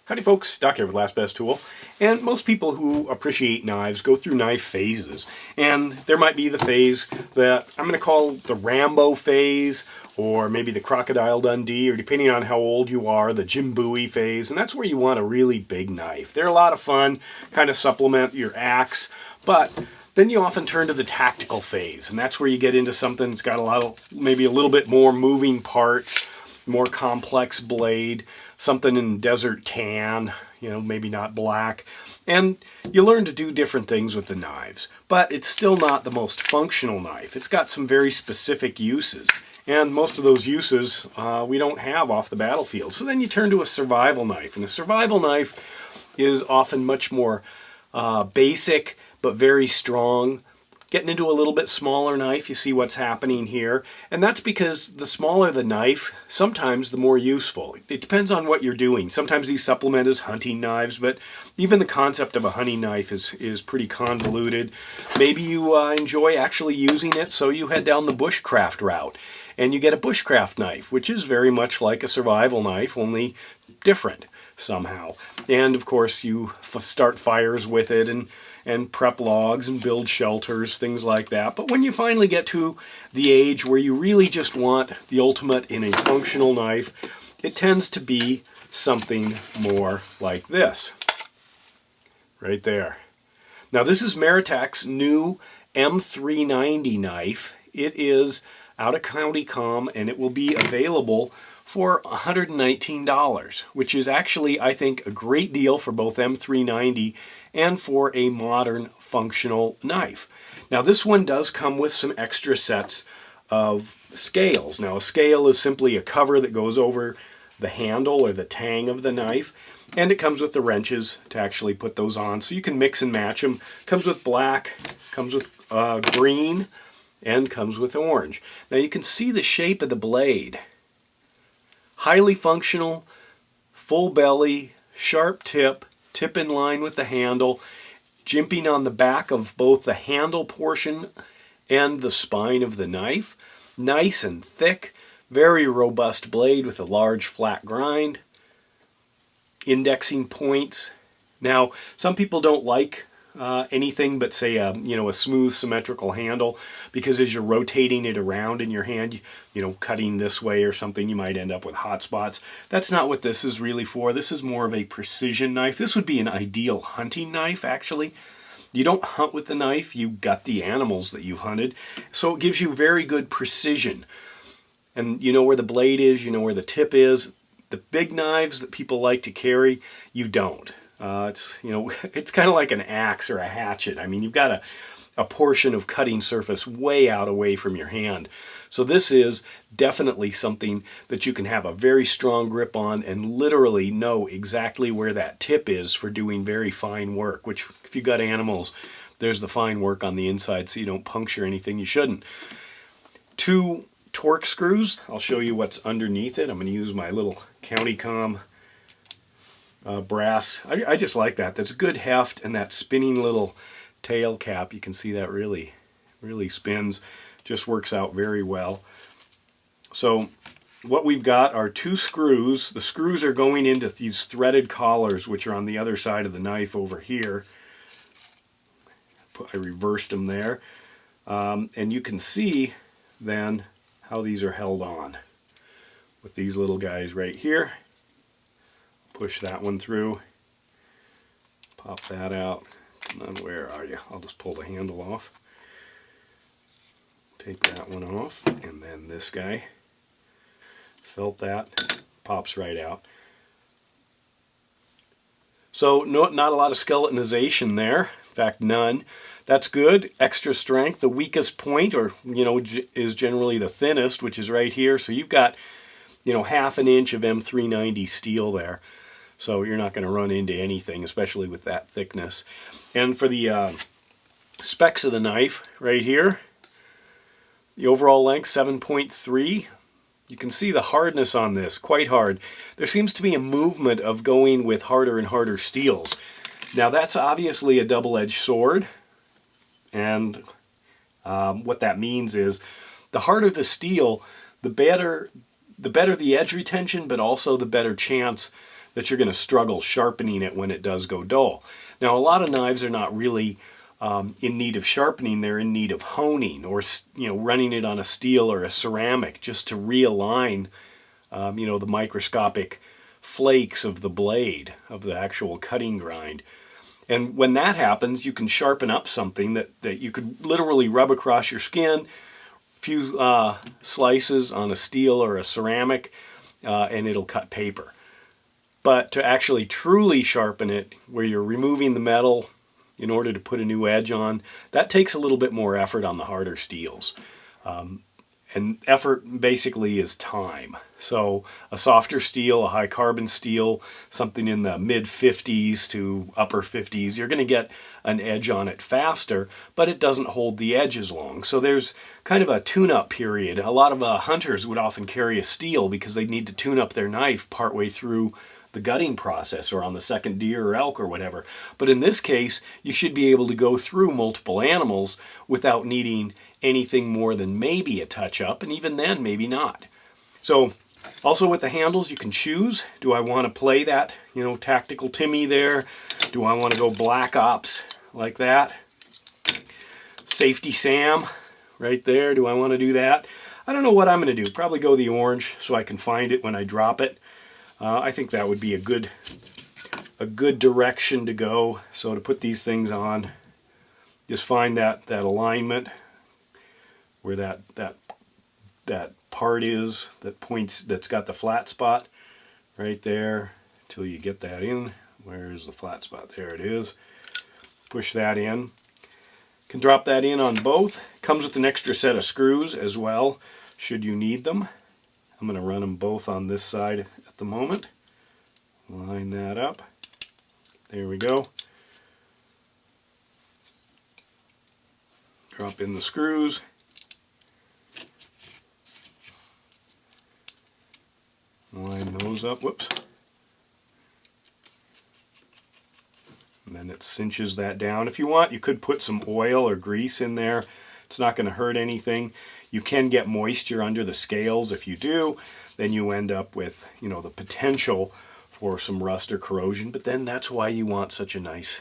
Howdy folks, Doc here with Last Best Tool. And most people who appreciate knives go through knife phases. And there might be the phase that I'm going to call the Rambo phase, or maybe the Crocodile Dundee, or depending on how old you are, the Jim Bowie phase. And that's where you want a really big knife. They're a lot of fun, kind of supplement your axe, but then you often turn to the tactical phase, and that's where you get into something that's got a lot of, maybe a little bit more moving parts, more complex blade, something in desert tan, maybe not black. And you learn to do different things with the knives, but it's still not the most functional knife. It's got some very specific uses, and most of those uses we don't have off the battlefield. So then you turn to a survival knife, and a survival knife is often much more basic, but very strong. Getting into a little bit smaller knife, you see what's happening here. And that's because the smaller the knife, sometimes the more useful. It depends on what you're doing. Sometimes these supplement as hunting knives, but even the concept of a hunting knife is pretty convoluted. Maybe you enjoy actually using it, so you head down the Bushcraft route. And you get a Bushcraft knife, which is very much like a survival knife, only different somehow. And of course you start fires with it and prep logs and build shelters, things like that. But when you finally get to the age where you really just want the ultimate in a functional knife, it tends to be something more like this. Right there. Now this is Meritech's new M390 knife. It is out of CountyComm, and it will be available for $119, which is actually, I think, a great deal for both M390 and for a modern functional knife. Now this one does come with some extra sets of scales. Now a scale is simply a cover that goes over the handle or the tang of the knife, and it comes with the wrenches to actually put those on, so you can mix and match them. Comes with black, comes with green, and comes with orange. Now you can see the shape of the blade. Highly functional, full belly, sharp tip, tip in line with the handle, jimping on the back of both the handle portion and the spine of the knife. Nice and thick, very robust blade with a large flat grind. Indexing points. Now, some people don't like anything but say a smooth symmetrical handle, because as you're rotating it around in your hand, cutting this way or something, you might end up with hot spots. That's not what this is really for. This is more of a precision knife. This would be an ideal hunting knife, actually. You don't hunt with the knife, you gut the animals that you've hunted, so it gives you very good precision. And you know where the blade is, you know where the tip is. The big knives that people like to carry, you don't. It's kind of like an axe or a hatchet. I mean, you've got a portion of cutting surface way out away from your hand. So this is definitely something that you can have a very strong grip on and literally know exactly where that tip is for doing very fine work, which if you've got animals, there's the fine work on the inside so you don't puncture anything you shouldn't. 2 torque screws. I'll show you what's underneath it. I'm going to use my little CountyComm brass. I just like that. That's good heft, and that spinning little tail cap, you can see that really spins. Just works out very well. So what we've got are 2 screws. The screws are going into these threaded collars, which are on the other side of the knife over here. I reversed them there. And you can see then how these are held on with these little guys right here. Push that one through, pop that out, and then where are you? I'll just pull the handle off. Take that one off, and then this guy, felt that, pops right out. So not a lot of skeletonization there, in fact none. That's good. Extra strength. The weakest point, or is generally the thinnest, which is right here. So you've got half an inch of M390 steel there. So you're not going to run into anything, especially with that thickness. And for the specs of the knife, right here, the overall length 7.3. You can see the hardness on this, quite hard. There seems to be a movement of going with harder and harder steels. Now that's obviously a double-edged sword, and what that means is the harder the steel, the better the edge retention, but also the better chance that you're going to struggle sharpening it when it does go dull. Now, a lot of knives are not really in need of sharpening. They're in need of honing, or running it on a steel or a ceramic just to realign the microscopic flakes of the blade, of the actual cutting grind. And when that happens, you can sharpen up something that you could literally rub across your skin, a few slices on a steel or a ceramic, and it'll cut paper. But to actually truly sharpen it, where you're removing the metal in order to put a new edge on, that takes a little bit more effort on the harder steels. And effort basically is time. So a softer steel, a high carbon steel, something in the mid 50s to upper 50s, you're going to get an edge on it faster, but it doesn't hold the edge as long. So there's kind of a tune-up period. A lot of hunters would often carry a steel because they need to tune up their knife partway through the gutting process, or on the second deer or elk or whatever. But in this case, you should be able to go through multiple animals without needing anything more than maybe a touch-up, and even then, maybe not. So, also with the handles, you can choose. Do I want to play that, Tactical Timmy there? Do I want to go Black Ops like that? Safety Sam right there. Do I want to do that? I don't know what I'm going to do. Probably go the orange so I can find it when I drop it. I think that would be a good direction to go. So to put these things on, just find that alignment where that part is, that points, that's got the flat spot right there, until you get that in. Where's the flat spot? There it is. Push that in. Can drop that in on both. Comes with an extra set of screws as well, should you need them. I'm going to run them both on this side at the moment. Line that up. There we go. Drop in the screws. Line those up. Whoops. And then it cinches that down. If you want, you could put some oil or grease in there. It's not going to hurt anything. You can get moisture under the scales. If you do, then you end up with, the potential for some rust or corrosion. But then that's why you want such a nice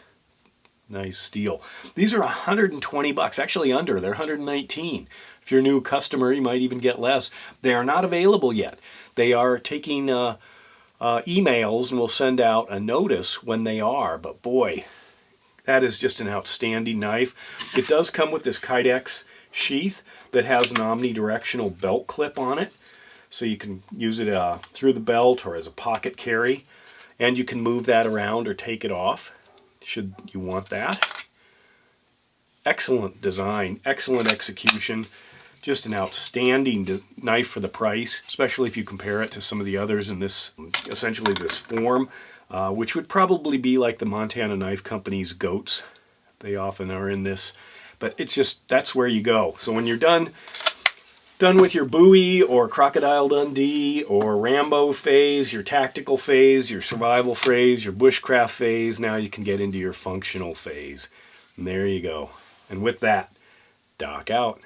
steel. These are $120, actually under. They're $119. If you're a new customer, you might even get less. They are not available yet. They are taking emails, and we'll send out a notice when they are. But boy, that is just an outstanding knife. It does come with this Kydex sheath that has an omnidirectional belt clip on it, so you can use it through the belt or as a pocket carry, and you can move that around or take it off should you want that. Excellent design, excellent execution, just an outstanding knife for the price, especially if you compare it to some of the others in this, essentially this form, which would probably be like the Montana Knife Company's goats. They often are in this. But it's just, that's where you go. So when you're done with your Bowie or Crocodile Dundee or Rambo phase, your tactical phase, your survival phase, your bushcraft phase, now you can get into your functional phase. And there you go. And with that, Doc out.